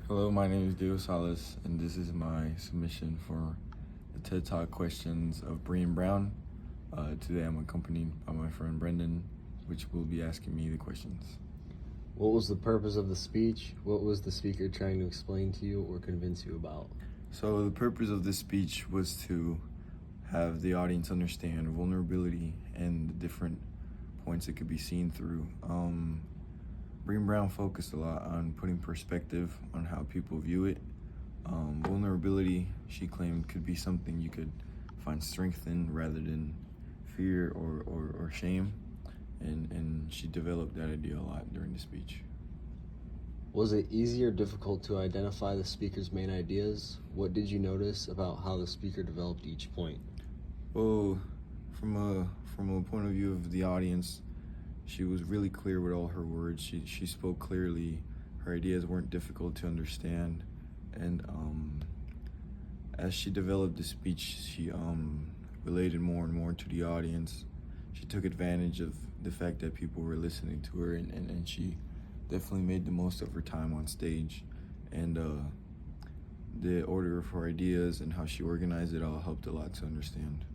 Hello, my name is Salas, and this is my submission for the TED Talk questions of Brené Brown. Today I'm accompanied by my friend Brendan, which will be asking me the questions. What was the purpose of the speech? What was the speaker trying to explain to you or convince you about? So the purpose of this speech was to have the audience understand vulnerability and the different points it could be seen through. Brené Brown focused a lot on putting perspective on how people view it. Vulnerability, she claimed, could be something you could find strength in rather than fear or shame. And she developed that idea a lot during the speech. Was it easy or difficult to identify the speaker's main ideas? What did you notice about how the speaker developed each point? Well, from a point of view of the audience, she was really clear with all her words. She spoke clearly. Her ideas weren't difficult to understand. And as she developed the speech, she related more and more to the audience. She took advantage of the fact that people were listening to her, and she definitely made the most of her time on stage. And the order of her ideas and how she organized it all helped a lot to understand.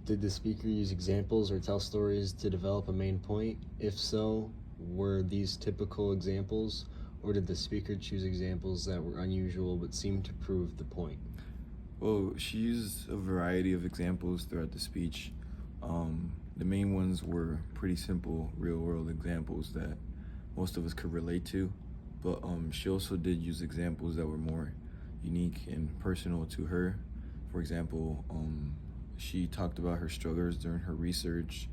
Did the speaker use examples or tell stories to develop a main point? If so, were these typical examples, or did the speaker choose examples that were unusual but seemed to prove the point? Well, she used a variety of examples throughout the speech. The main ones were pretty simple, real-world examples that most of us could relate to, but she also did use examples that were more unique and personal to her. For example, she talked about her struggles during her research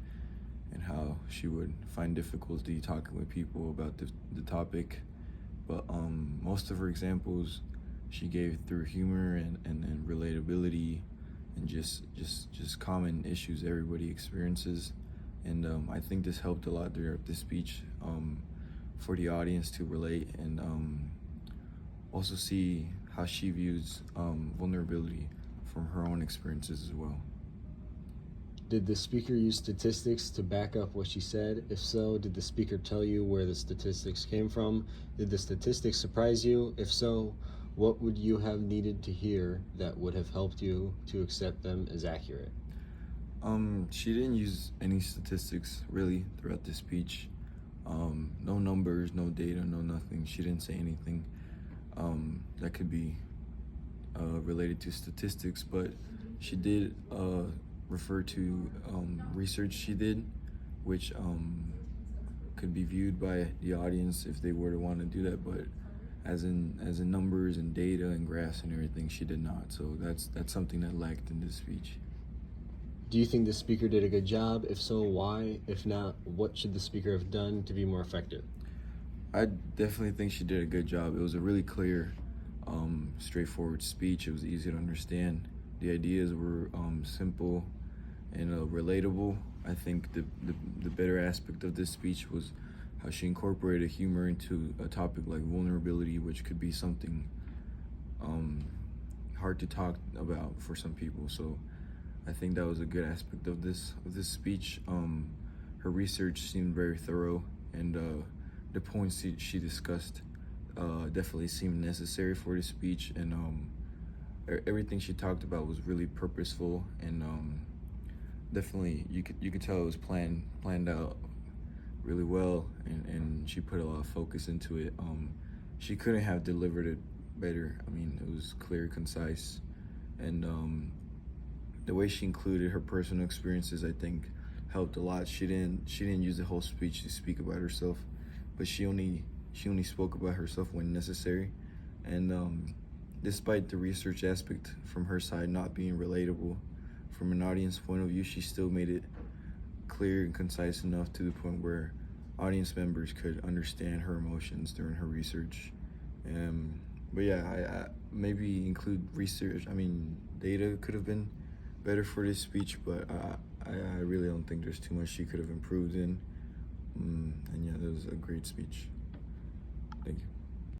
and how she would find difficulty talking with people about the topic. But most of her examples she gave through humor and relatability and just common issues everybody experiences. And I think this helped a lot throughout the speech for the audience to relate and also see how she views vulnerability from her own experiences as well. Did the speaker use statistics to back up what she said? If so, did the speaker tell you where the statistics came from? Did the statistics surprise you? If so, what would you have needed to hear that would have helped you to accept them as accurate? She didn't use any statistics really throughout the speech. No numbers, no data, no nothing. She didn't say anything that could be related to statistics, but she did refer to research she did, which could be viewed by the audience if they were to want to do that, but as in numbers and data and graphs and everything, she did not. So that's something that lacked in this speech. Do you think the speaker did a good job? If so, why? If not, what should the speaker have done to be more effective? I definitely think she did a good job. It was a really clear, straightforward speech. It was easy to understand. The ideas were simple and relatable. I think the better aspect of this speech was how she incorporated humor into a topic like vulnerability, which could be something hard to talk about for some people. So I think that was a good aspect of this speech. Her research seemed very thorough, and the points she discussed definitely seemed necessary for the speech, and everything she talked about was really purposeful, and definitely you could tell it was planned out really well, and she put a lot of focus into it. She couldn't have delivered it better. I mean, it was clear, concise, and the way she included her personal experiences, I think, helped a lot. She didn't use the whole speech to speak about herself, but she only spoke about herself when necessary, and despite the research aspect from her side not being relatable from an audience point of view, she still made it clear and concise enough to the point where audience members could understand her emotions during her research. But yeah, I maybe include research. I mean, data could have been better for this speech, but I really don't think there's too much she could have improved in. And yeah, that was a great speech.